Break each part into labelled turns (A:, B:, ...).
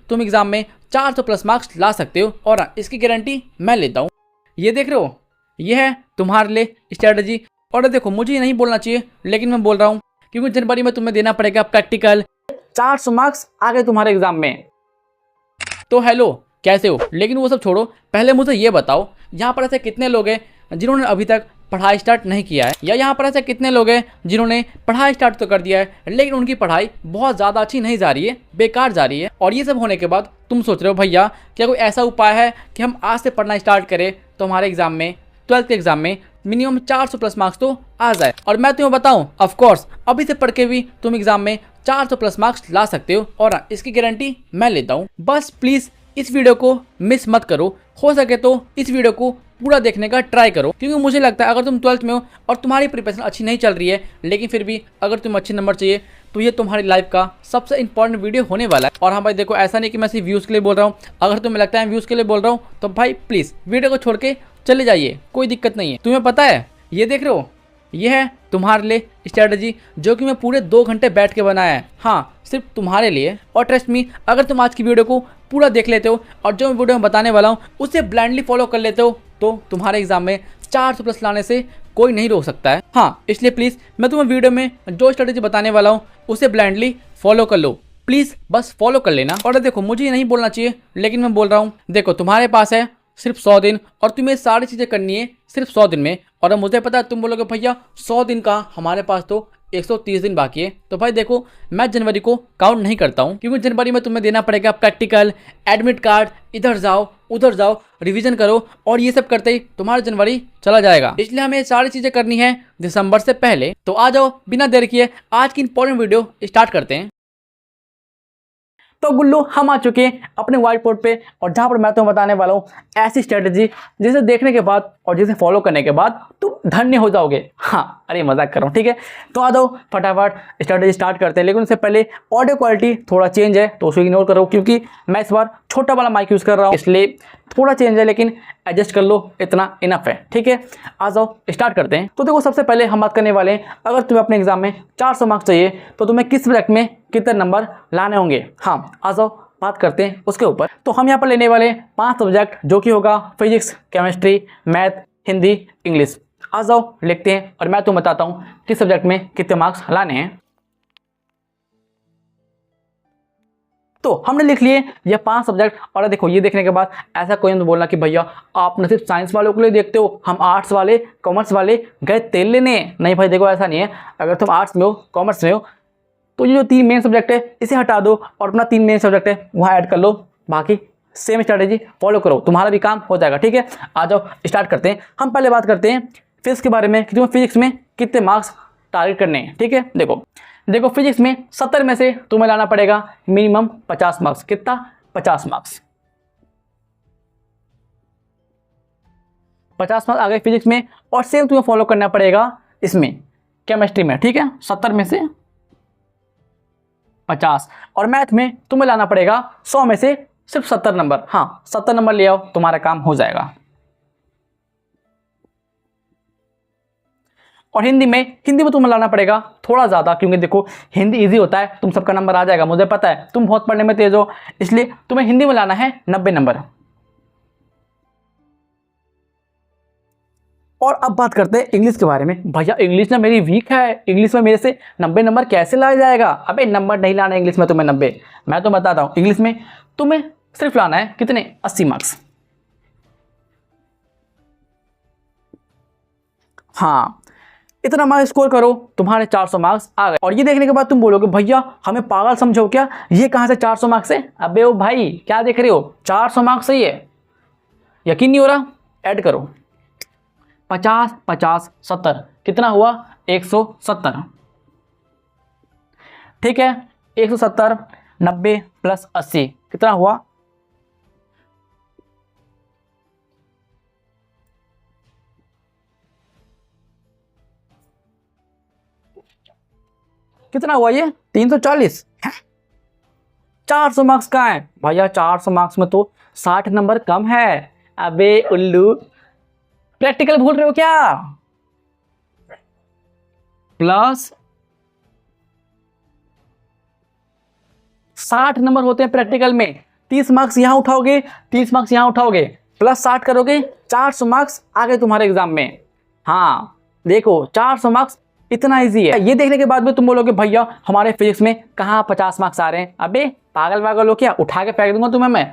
A: तुम एग्जाम में 400 plus marks ला सकते हो और हाँ, इसकी गारंटी मैं लेता हूँ। ये देख रहे हो, ये है तुम्हारे लिए स्ट्रेटजी। और देखो, मुझे ये नहीं बोलना चाहिए लेकिन मैं बोल रहा हूँ, क्योंकि जनवरी में तुम्हें देना पड़ेगा प्रैक्टिकल। 400 मार्क्स आ गए तुम्हारे एग्जाम में। तो हेलो, कैसे हो? लेकिन वो सब छोड़ो, पहले मुझे ये बताओ, यहाँ पर ऐसे कितने लोग हैं जिन्होंने अभी तक पढ़ाई स्टार्ट नहीं किया है, या यहाँ पर ऐसे कितने लोग हैं जिन्होंने पढ़ाई स्टार्ट तो कर दिया है लेकिन उनकी पढ़ाई बहुत ज़्यादा अच्छी नहीं जा रही है, बेकार जा रही है। और ये सब होने के बाद तुम सोच रहे हो भैया क्या कोई ऐसा उपाय है कि हम आज से पढ़ना स्टार्ट करें तो हमारे एग्जाम में, 12th के एग्जाम में मिनिमम 400 प्लस मार्क्स तो आ जाए। और मैं तुम्हें बताऊं, ऑफकोर्स अभी से पढ़ के भी तुम एग्जाम में 400 प्लस मार्क्स ला सकते हो और हाँ, इसकी गारंटी मैं लेता हूँ। बस प्लीज़ इस वीडियो को मिस मत करो, हो सके तो इस वीडियो को पूरा देखने का ट्राई करो, क्योंकि मुझे लगता है अगर तुम 12th में हो और तुम्हारी प्रिपरेशन अच्छी नहीं चल रही है लेकिन फिर भी अगर तुम अच्छे नंबर चाहिए तो ये तुम्हारी लाइफ का सबसे इंपॉर्टेंट वीडियो होने वाला है। और हाँ भाई देखो, ऐसा नहीं कि मैं सिर्फ व्यूज़ के लिए बोल रहा हूँ, अगर तुम्हें लगता है व्यूज़ के लिए बोल रहा हूँ तो भाई प्लीज़ वीडियो को छोड़ के चले जाइए, कोई दिक्कत नहीं है। तुम्हें पता है, ये देख रहे हो, ये है तुम्हारे लिए स्ट्रेटजी जो कि मैं पूरे 2 घंटे बैठ के बनाया है, हाँ सिर्फ तुम्हारे लिए। और ट्रस्ट मी, अगर तुम आज की वीडियो को पूरा देख लेते हो और जो मैं वीडियो में बताने वाला हूँ उसे ब्लाइंडली फॉलो कर लेते हो तो तुम्हारे एग्जाम में 400 प्लस लाने से कोई नहीं रोक सकता है। हाँ, इसलिए प्लीज़ मैं तुम्हें वीडियो में जो स्ट्रेटजी बताने वाला हूँ उसे ब्लाइंडली फॉलो कर लो, प्लीज़ बस फॉलो कर लेना। और देखो, मुझे ये नहीं बोलना चाहिए लेकिन मैं बोल रहा हूँ, देखो तुम्हारे पास है सिर्फ 100 दिन और तुम्हें सारी चीज़ें करनी है सिर्फ 100 दिन में। और अब मुझे पता है तुम बोलोगे भैया 100 दिन का, हमारे पास तो 130 दिन बाकी है। तो भाई देखो, मैं जनवरी को काउंट नहीं करता हूँ, क्योंकि जनवरी में तुम्हें देना पड़ेगा प्रैक्टिकल, एडमिट कार्ड, इधर जाओ उधर जाओ, रिवीजन करो, और ये सब करते ही तुम्हारा जनवरी चला जाएगा। इसलिए हमें सारी चीज़ें करनी है दिसंबर से पहले। तो आ जाओ, बिना देर किए आज की इंपॉर्टेंट वीडियो स्टार्ट करते हैं। तो गुल्लू, हम आ चुके हैं अपने व्हाइट बोर्ड पे, और जहाँ पर मैं तुम्हें बताने वाला हूँ ऐसी स्ट्रेटजी जिसे देखने के बाद और जिसे फॉलो करने के बाद तुम धन्य हो जाओगे। हाँ, अरे मजाक कर रहा हूँ, ठीक है। तो आ जाओ फटाफट स्ट्रेटजी स्टार्ट करते हैं। लेकिन उससे पहले ऑडियो क्वालिटी थोड़ा चेंज है तो उसे इग्नोर करो, क्योंकि मैं इस बार छोटा वाला माइक यूज़ कर रहा हूँ, इसलिए थोड़ा चेंज है, लेकिन एडजस्ट कर लो, इतना इनफ है, ठीक है। आ जाओ स्टार्ट करते हैं। तो देखो, सबसे पहले हम बात करने वाले हैं, अगर तुम्हें अपने एग्जाम में 400 मार्क्स चाहिए तो तुम्हें किस सब्जेक्ट में कितने नंबर लाने होंगे। हाँ, आ जाओ बात करते हैं उसके ऊपर। तो हम यहाँ पर लेने वाले 5 सब्जेक्ट, जो कि होगा physics, chemistry, math, Hindi, English. आ जाओ लिखते हैं और मैं तुम्हें बताता हूँ किस सब्जेक्ट में कितने मार्क्स लाने हैं। तो हमने लिख लिए ये 5 सब्जेक्ट। और देखो, ये देखने के बाद ऐसा कोई नहीं बोलना कि भैया आपने सिर्फ साइंस वालों के लिए देखते हो, हम आर्ट्स वाले, कॉमर्स वाले गए तेल लेने। नहीं भाई देखो, ऐसा नहीं है। अगर तुम आर्ट्स में हो, कॉमर्स में हो, तो ये जो 3 मेन सब्जेक्ट है इसे हटा दो और अपना 3 मेन सब्जेक्ट है वहाँ ऐड कर लो, बाकी सेम स्ट्रेटेजी फॉलो करो, तुम्हारा भी काम हो जाएगा, ठीक है। आ जाओ स्टार्ट करते हैं। हम पहले बात करते हैं फिजिक्स के बारे में कि तुम्हें फिजिक्स में कितने मार्क्स टारगेट करने हैं, ठीक है। देखो फिजिक्स में 70 में से तुम्हें लाना पड़ेगा मिनिमम 50 मार्क्स। कितना? 50 मार्क्स। 50 मार्क्स आ गए फिजिक्स में। और सेम तुम्हें फॉलो करना पड़ेगा इसमें केमिस्ट्री में, ठीक है। 70 में से 50। और मैथ में तुम्हें लाना पड़ेगा 100 में से सिर्फ 70 नंबर। हाँ, 70 नंबर ले आओ, तुम्हारा काम हो जाएगा। और हिंदी में तुम्हें लाना पड़ेगा थोड़ा ज़्यादा, क्योंकि देखो हिंदी इजी होता है, तुम सबका नंबर आ जाएगा, मुझे पता है तुम बहुत पढ़ने में तेज हो, इसलिए तुम्हें हिंदी में लाना है 90 नंबर। और अब बात करते हैं इंग्लिश के बारे में। भैया इंग्लिश ना मेरी वीक है, इंग्लिश में मेरे से 90 नंबर कैसे लाया जाएगा? अबे नंबर नहीं लाना इंग्लिश में तुम्हें 90, मैं तो बताता हूँ। इंग्लिश में तुम्हें सिर्फ लाना है कितने? 80 मार्क्स। हाँ, इतना मार्क्स स्कोर करो, तुम्हारे 400 मार्क्स आ गए। और ये देखने के बाद तुम बोलोगे भैया हमें पागल समझो क्या, ये कहाँ से 400 मार्क्स है? अबे ओ भाई, क्या देख रहे हो, 400 मार्क्स सही है, यकीन नहीं हो रहा? ऐड करो 50 50 70, कितना हुआ? 170, ठीक है। 170 90 प्लस 80 कितना हुआ? कितना हुआ ये? 340। 400 मार्क्स का है भैया, 400 मार्क्स में तो 60 नंबर कम है। अबे उल्लू, प्रैक्टिकल भूल रहे हो क्या? प्लस 60 नंबर होते हैं प्रैक्टिकल में, 30 मार्क्स यहाँ उठाओगे, 30 मार्क्स यहाँ उठाओगे, प्लस 60 करोगे, 400 मार्क्स आ गए तुम्हारे एग्जाम में। हाँ देखो 400 मार्क्स इतना इजी है। ये देखने के बाद भी तुम बोलोगे भैया हमारे फिजिक्स में कहाँ 50 मार्क्स आ रहे हैं। अबे पागल पागल हो क्या, उठा के फेंक दूंगा तुम्हें मैं।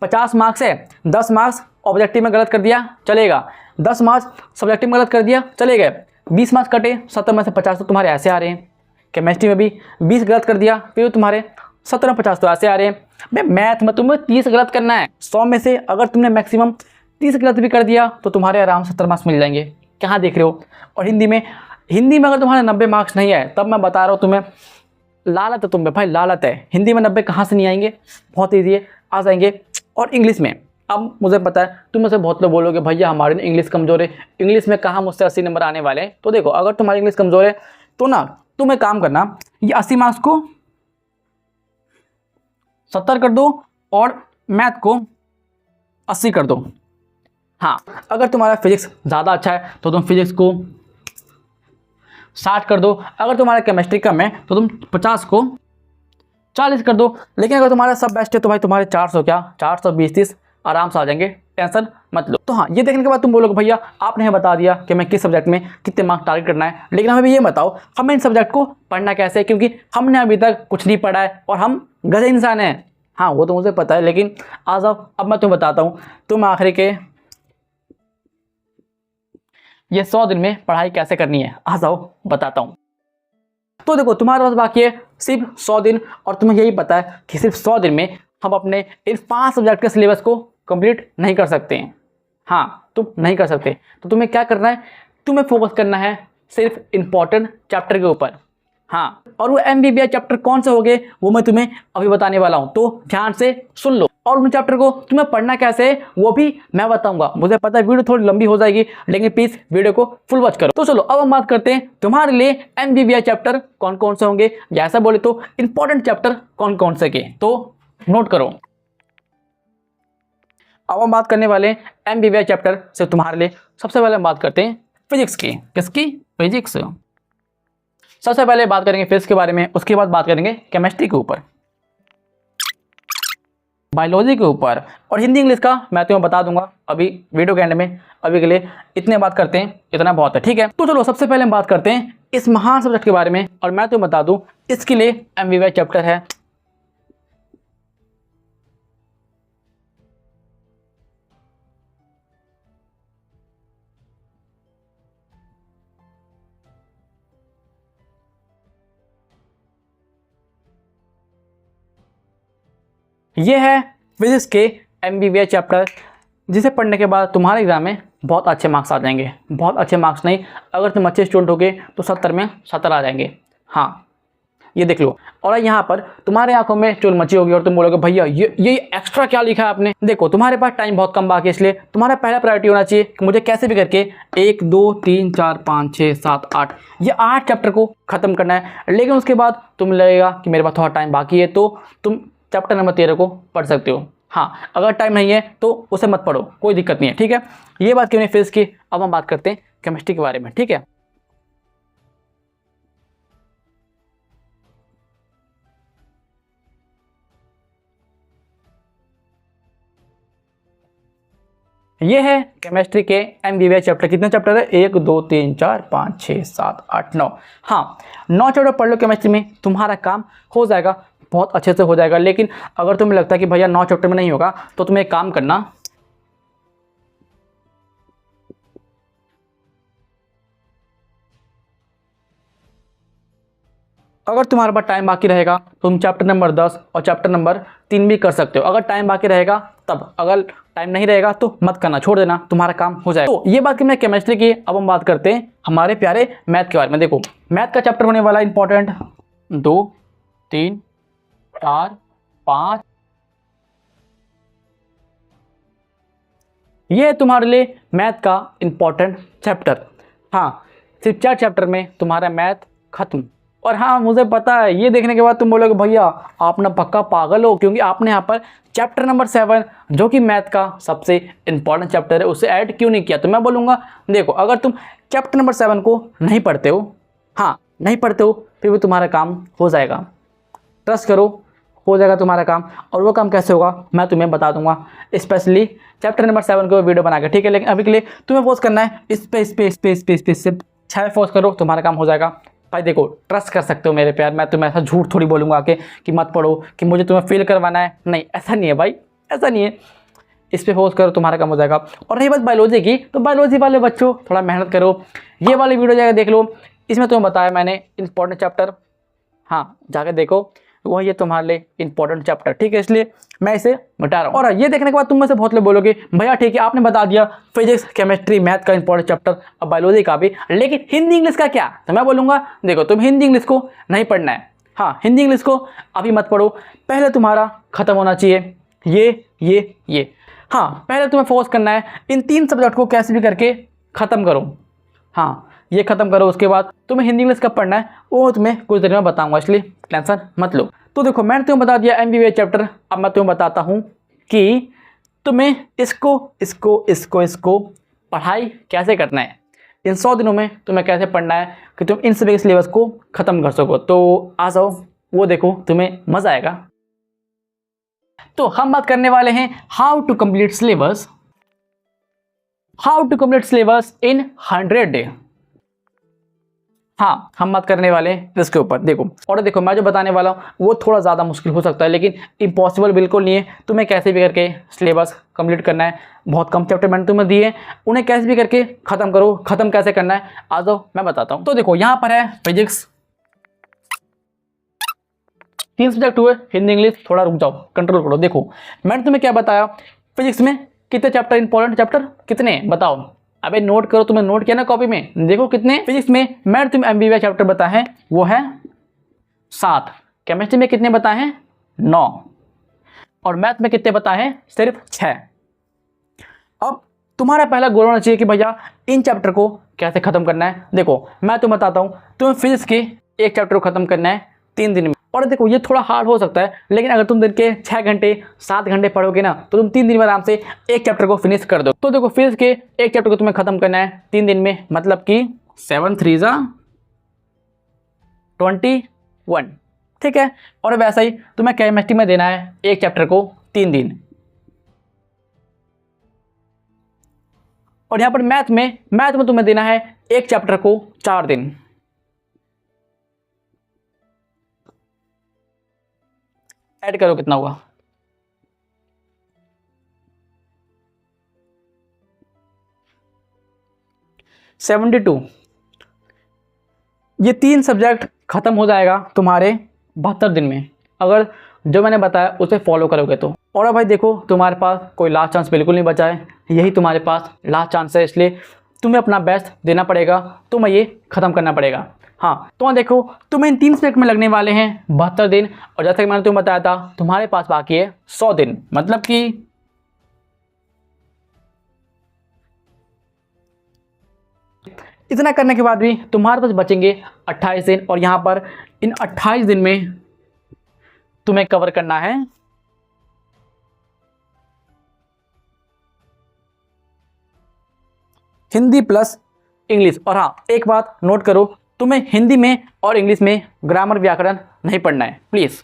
A: 50 मार्क्स है, 10 मार्क्स ऑब्जेक्टिव में गलत कर दिया चलेगा, 10 मार्क्स सब्जेक्टिव में गलत कर दिया चलेगा, 20 मार्क्स कटे, 70 में से 50 तो तुम्हारे ऐसे आ रहे हैं। केमिस्ट्री में भी 20 गलत कर दिया फिर तुम्हारे 70 50 तो ऐसे आ रहे हैं। भाई मैथ में तुम्हें 30 गलत करना है, 100 में से अगर तुमने मैक्सिमम 30 गलत भी कर दिया तो तुम्हारे आराम से 70 मार्क्स मिल जाएंगे। कहाँ देख रहे हो। और हिंदी में अगर तुम्हारे 90 मार्क्स नहीं है तब मैं बता रहा हूँ तुम्हें, लालत है तुम्हें भाई, लालत है। हिंदी में 90 कहाँ से नहीं आएंगे, बहुत ईजी है, आ जाएंगे। और इंग्लिश में अब मुझे पता है तुम में से बहुत लोग बोलोगे भैया हमारी इंग्लिश कमज़ोर है, इंग्लिश में कहाँ मुझसे 80 नंबर आने वाले हैं। तो देखो अगर तुम्हारी इंग्लिश कमज़ोर है तो ना तुम एक काम करना, ये 80 मार्क्स को 70 कर दो और मैथ को 80 कर दो। हाँ अगर तुम्हारा फिजिक्स ज़्यादा अच्छा है तो तुम फिजिक्स को 60 कर दो, अगर तुम्हारा केमिस्ट्री कम है तो तुम 50 को 40 कर दो। लेकिन अगर तुम्हारा सब बेस्ट है तो भाई तुम्हारे 400 क्या 420 30 आराम से आ जाएंगे, टेंशन मत लो। तो हाँ ये देखने के बाद तुम बोलोगे भैया आपने हमें बता दिया कि मैं किस सब्जेक्ट में कितने मार्क्स टारगेट करना है, लेकिन हमें भी ये बताओ हमें इन सब्जेक्ट को पढ़ना कैसे है, क्योंकि हमने अभी तक कुछ नहीं पढ़ा है और हम गधे इंसान हैं। हाँ वो तो मुझे पता है, लेकिन आ जाओ अब मैं तुम्हें बताता हूँ तुम आखिरी के ये 100 दिन में पढ़ाई कैसे करनी है, आ जाओ बताता हूँ। तो देखो तुम्हारे पास बाकी है सिर्फ 100 दिन और तुम्हें यही पता है कि सिर्फ 100 दिन में हम अपने इन 5 सब्जेक्ट के सिलेबस को कंप्लीट नहीं कर सकते हैं। हाँ तुम नहीं कर सकते, तो तुम्हें क्या करना है, तुम्हें फोकस करना है सिर्फ इंपॉर्टेंट चैप्टर के ऊपर। हाँ और वो MBBS चैप्टर कौन से हो गए वो मैं तुम्हें अभी बताने वाला हूँ, तो ध्यान से सुन लो। और उन चैप्टर को तुम्हें पढ़ना कैसे है वो भी मैं बताऊंगा। मुझे पता है वीडियो थोड़ी लंबी हो जाएगी, लेकिन प्लीज वीडियो को फुल वॉच करो। तो चलो अब हम बात करते हैं तुम्हारे लिए MBBS चैप्टर कौन कौन से होंगे, या ऐसा बोले तो इंपॉर्टेंट चैप्टर कौन कौन से के, तो नोट करो। अब हम बात करने वाले MBBS चैप्टर से तुम्हारे लिए सबसे पहले हम बात करते हैं फिजिक्स की। किसकी, फिजिक्स। सबसे पहले बात करेंगे फिजिक्स के बारे में, उसके बाद बात करेंगे केमिस्ट्री के ऊपर, बायोलॉजी के ऊपर, और हिंदी इंग्लिश का मैं तुम्हें बता दूंगा अभी वीडियो के एंड में। अभी के लिए इतने बात करते हैं, इतना बहुत है, ठीक है। तो चलो सबसे पहले हम बात करते हैं इस महान सब्जेक्ट के बारे में, और मैं तुम्हें बता दूं इसके लिए MBBS चैप्टर है ये है फिजिक्स के MBBS चैप्टर, जिसे पढ़ने के बाद तुम्हारे एग्जाम में बहुत अच्छे मार्क्स आ जाएंगे। बहुत अच्छे मार्क्स नहीं, अगर तुम अच्छे स्टूडेंट होगे तो 70 में 70 आ जाएंगे। हाँ ये देख लो। और यहाँ पर तुम्हारे आंखों में चुल मची होगी और तुम बोलोगे भैया ये एक्स्ट्रा क्या लिखा है आपने। देखो तुम्हारे पास टाइम बहुत कम बाकी है, इसलिए तुम्हारा पहला प्रायोरिटी होना चाहिए कि मुझे कैसे भी करके 1 2 3 4 5 6 7 8 ये 8 चैप्टर को खत्म करना है। लेकिन उसके बाद तुम लगेगा कि मेरे पास थोड़ा टाइम बाकी है, तो तुम चैप्टर नंबर 13 को पढ़ सकते हो। हाँ अगर टाइम नहीं है तो उसे मत पढ़ो, कोई दिक्कत नहीं है, ठीक है। ये बात क्यों नहीं फिजिक्स की। अब हम बात करते हैं केमिस्ट्री के बारे में, ठीक है। ये है केमिस्ट्री के MBBS चैप्टर। कितने चैप्टर है, 1 2 3 4 5 6 7 8 9। हाँ 9 चैप्टर पढ़ लो केमिस्ट्री में, तुम्हारा काम हो जाएगा, बहुत अच्छे से हो जाएगा। लेकिन अगर तुम्हें लगता है कि भैया 9 चैप्टर में नहीं होगा, तो तुम्हें एक काम करना, अगर तुम्हारे पास टाइम बाकी रहेगा तो तुम चैप्टर नंबर 10 और चैप्टर नंबर 3 भी कर सकते हो। अगर टाइम बाकी रहेगा तब, अगर टाइम नहीं रहेगा तो मत करना, छोड़ देना, तुम्हारा काम हो जाएगा। तो ये बात कि मैं केमिस्ट्री की। अब हम बात करते हैं हमारे प्यारे मैथ के बारे में। देखो मैथ का चैप्टर होने वाला इंपॉर्टेंट 2 3 4 5, ये है तुम्हारे लिए मैथ का इंपॉर्टेंट चैप्टर। हाँ सिर्फ 4 चैप्टर में तुम्हारा मैथ खत्म। और हाँ मुझे पता है, ये देखने के बाद तुम बोलोगे भैया आप ना पक्का पागल हो, क्योंकि आपने यहाँ पर चैप्टर नंबर 7 जो कि मैथ का सबसे इंपॉर्टेंट चैप्टर है उसे ऐड क्यों नहीं किया। तो मैं बोलूँगा देखो अगर तुम चैप्टर नंबर 7 को नहीं पढ़ते हो, हाँ नहीं पढ़ते हो, फिर भी तुम्हारा काम हो जाएगा, ट्रस्ट करो हो जाएगा तुम्हारा काम। और वो काम कैसे होगा मैं तुम्हें बता दूंगा, स्पेशली चैप्टर नंबर 7 को वीडियो बना के, ठीक है। लेकिन अभी के लिए तुम्हें फोकस करना है इस पे सिर्फ 6 फोकस करो, तुम्हारा काम हो जाएगा। भाई देखो, ट्रस्ट कर सकते हो मेरे प्यार, मैं तुम्हें ऐसा झूठ थोड़ी बोलूँगा आके कि मत पढ़ो, कि मुझे तुम्हें फील करवाना है, नहीं ऐसा नहीं है भाई, ऐसा नहीं है। इस पे फोकस करो, तुम्हारा काम हो जाएगा। और रही बात बायोलॉजी की, तो बायोलॉजी वाले बच्चों थोड़ा मेहनत करो, ये वाली वीडियो जाकर देख लो, इसमें तुम्हें बताया मैंने इंपॉर्टेंट चैप्टर, हाँ जाकर देखो, वो ये तुम्हारे लिए इंपॉर्टेंट चैप्टर, ठीक है, इसलिए मैं इसे बता रहा हूँ। और ये देखने के बाद तुम में से बहुत लोग बोलोगे भैया ठीक है आपने बता दिया फिजिक्स केमिस्ट्री मैथ का इंपॉर्टेंट चैप्टर, अब बायोलॉजी का भी, लेकिन हिंदी इंग्लिश का क्या? तो मैं बोलूँगा देखो, तुम हिंदी इंग्लिश को नहीं पढ़ना है, हाँ हिंदी इंग्लिश को अभी मत पढ़ो, पहले तुम्हारा खत्म होना चाहिए ये, हाँ पहले तुम्हें फोकस करना है इन 3 सब्जेक्ट को कैसे भी करके ख़त्म करो, हाँ ये ख़त्म करो। उसके बाद तुम्हें हिंदी इंग्लिश कब पढ़ना है वो तुम्हें कुछ देर में बताऊंगा, इसलिए टेंशन मत लो। तो देखो मैंने तुम्हें बता दिया MBBS चैप्टर, अब मैं तुम्हें बताता हूँ कि तुम्हें इसको पढ़ाई कैसे करना है, इन 100 दिनों में तुम्हें कैसे पढ़ना है कि तुम इन सभी सिलेबस को ख़त्म कर सको। तो आ जाओ वो देखो, तुम्हें मज़ा आएगा। तो हम बात करने वाले हैं how to complete syllabus in 100 day, हाँ हम बात करने वाले हैं इसके ऊपर। देखो और देखो, मैं जो बताने वाला हूँ वो थोड़ा ज़्यादा मुश्किल हो सकता है, लेकिन इम्पॉसिबल बिल्कुल नहीं है। तुम्हें कैसे भी करके सिलेबस कंप्लीट करना है, बहुत कम चैप्टर मैंने तुम्हें दिए, उन्हें कैसे भी करके ख़त्म करो। ख़त्म कैसे करना है आ जाओ मैं बताता हूँ। तो देखो यहाँ पर है फिजिक्स, 3 सब्जेक्ट हुए, हिंदी इंग्लिश, थोड़ा रुक जाओ कंट्रोल करो। देखो मैंने तुम्हें क्या बताया, फिजिक्स में कितने चैप्टर, इंपॉर्टेंट चैप्टर कितने बताओ, अबे नोट करो, तुम्हें नोट किया ना कॉपी में, देखो कितने। फिजिक्स में मैंने तुम्हें MBBS चैप्टर बताए हैं वो है 7, केमिस्ट्री में कितने बताए हैं 9, और मैथ में कितने बताए हैं सिर्फ 6। अब तुम्हारा पहला गोल होना चाहिए कि भैया इन चैप्टर को कैसे ख़त्म करना है। देखो मैं तुम्हें बताता हूँ, तुम्हें फिजिक्स के एक चैप्टर को ख़त्म करना है 3 दिन में। और देखो ये थोड़ा हार्ड हो सकता है, लेकिन अगर तुम दिन के 6 घंटे 7 घंटे पढ़ोगे ना तो तुम 3 दिन में आराम से एक चैप्टर को फिनिश कर दो। तो देखो फिजिक्स के एक चैप्टर को तुम्हें ख़त्म करना है 3 दिन में, मतलब कि 7 3 21, ठीक है। और वैसा ही तुम्हें केमिस्ट्री में देना है एक चैप्टर को 3 दिन, और यहाँ पर मैथ में तुम्हें देना है एक चैप्टर को 4 दिन। ऐड करो कितना हुआ, 72। ये 3 सब्जेक्ट खत्म हो जाएगा तुम्हारे 72 दिन में, अगर जो मैंने बताया उसे फॉलो करोगे तो। और अब भाई देखो तुम्हारे पास कोई लास्ट चांस बिल्कुल नहीं बचा है, यही तुम्हारे पास लास्ट चांस है, इसलिए तुम्हें अपना बेस्ट देना पड़ेगा, तुम्हें ये ख़त्म करना पड़ेगा। हाँ तो देखो तुम्हें इन 3 सब्जेक्ट में लगने वाले हैं 72 दिन, और जैसा कि मैंने तुम्हें बताया था तुम्हारे पास बाकी है 100 दिन, मतलब कि इतना करने के बाद भी तुम्हारे पास बचेंगे 28 दिन, और यहाँ पर इन 28 दिन में तुम्हें कवर करना है हिंदी प्लस इंग्लिश। और हाँ एक बात नोट करो, तुम्हें हिंदी में और इंग्लिश में ग्रामर व्याकरण नहीं पढ़ना है प्लीज़।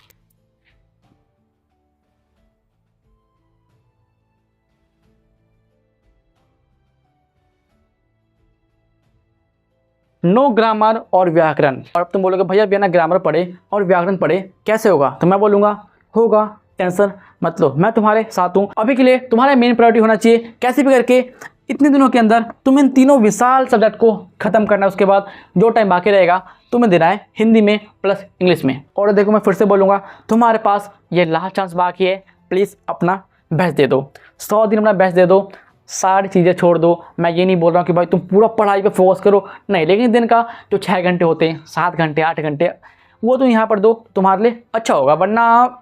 A: नो ग्रामर और व्याकरण। और अब तुम बोलोगे भैया बिना ग्रामर पढ़े और व्याकरण पढ़े कैसे होगा, तो मैं बोलूँगा होगा, टेंशन मत लो, मैं तुम्हारे साथ हूँ। अभी के लिए तुम्हारा मेन प्रायोरिटी होना चाहिए कैसे भी करके इतने दिनों के अंदर तुम इन तीनों विशाल सब्जेक्ट को ख़त्म करना है। उसके बाद जो टाइम बाकी रहेगा तुम्हें देना है हिंदी में प्लस इंग्लिश में। और देखो मैं फिर से बोलूँगा, तुम्हारे पास ये लास्ट चांस बाकी है, प्लीज़ अपना बेस्ट दे दो, 100 दिन अपना बेस्ट दे दो, सारी चीज़ें छोड़ दो। मैं ये नहीं बोल रहा हूँ कि भाई तुम पूरा पढ़ाई पे फोकस करो, नहीं, लेकिन दिन का जो 6 घंटे होते हैं, 7 घंटे 8 घंटे, वो तो यहाँ पर दो, तुम्हारे लिए अच्छा होगा, वरना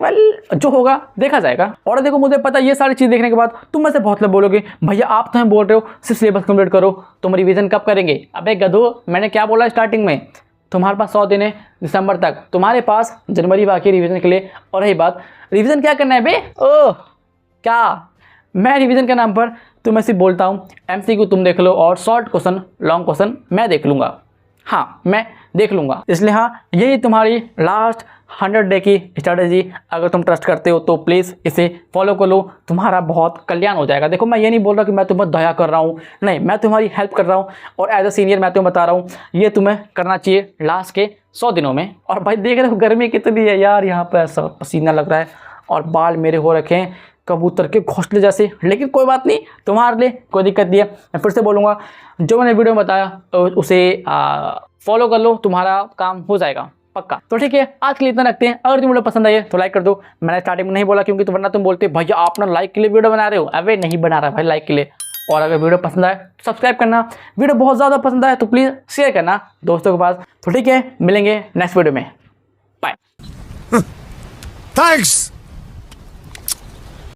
A: जो होगा देखा जाएगा। और देखो मुझे पता है ये सारी चीज़ देखने के बाद तुम में से बहुत लोग बोलोगे भैया आप तो हमें बोल रहे हो सिर्फ सिलेबस कंप्लीट करो, तुम रिवीजन कब करेंगे। अबे गधो, मैंने क्या बोला स्टार्टिंग में, तुम्हारे पास 100 दिन है दिसंबर तक, तुम्हारे पास जनवरी बाकी रिवीजन के लिए। और रही बात रिवीजन क्या करना है बे, ओह क्या, मैं रिवीजन के नाम पर तुम्हें सिर्फ बोलता हूँ MCQ तुम देख लो और शॉर्ट क्वेश्चन लॉन्ग क्वेश्चन मैं देख लूँगा, हाँ मैं देख लूँगा। इसलिए हाँ यही तुम्हारी लास्ट 100 डे की स्ट्रैटेजी अगर तुम ट्रस्ट करते हो तो प्लीज़ इसे फॉलो कर लो, तुम्हारा बहुत कल्याण हो जाएगा। देखो मैं ये नहीं बोल रहा कि मैं तुम्हें दया कर रहा हूँ, नहीं, मैं तुम्हारी हेल्प कर रहा हूँ और एज अ सीनियर मैं तुम्हें बता रहा हूँ ये तुम्हें करना चाहिए लास्ट के 100 दिनों में। और भाई देख रहे हो गर्मी कितनी है यार, यहाँ पर ऐसा पसीना लग रहा है और बाल मेरे हो रखे हैं कबूतर के घोंसले जैसे, लेकिन कोई बात नहीं, तुम्हारे लिए कोई दिक्कत नहीं है। मैं फिर से बोलूँगा, जो मैंने वीडियो में बताया उसे फॉलो कर लो, तुम्हारा काम हो जाएगा पक्का। तो ठीक है, आज के लिए इतना रखते हैं। अगर तुम्हें वीडियो पसंद आई है तो लाइक कर दो। मैंने स्टार्टिंग में नहीं बोला क्योंकि तो वरना तुम बोलते भैया आप ना लाइक के लिए वीडियो बना रहे हो, अबे नहीं बना रहा भाई लाइक के लिए। और अगर वीडियो पसंद आए तो सब्सक्राइब करना, वीडियो बहुत ज़्यादा पसंद आए तो प्लीज़ शेयर करना दोस्तों के पास। तो ठीक है, मिलेंगे नेक्स्ट वीडियो में, बाय।
B: थैंक्स।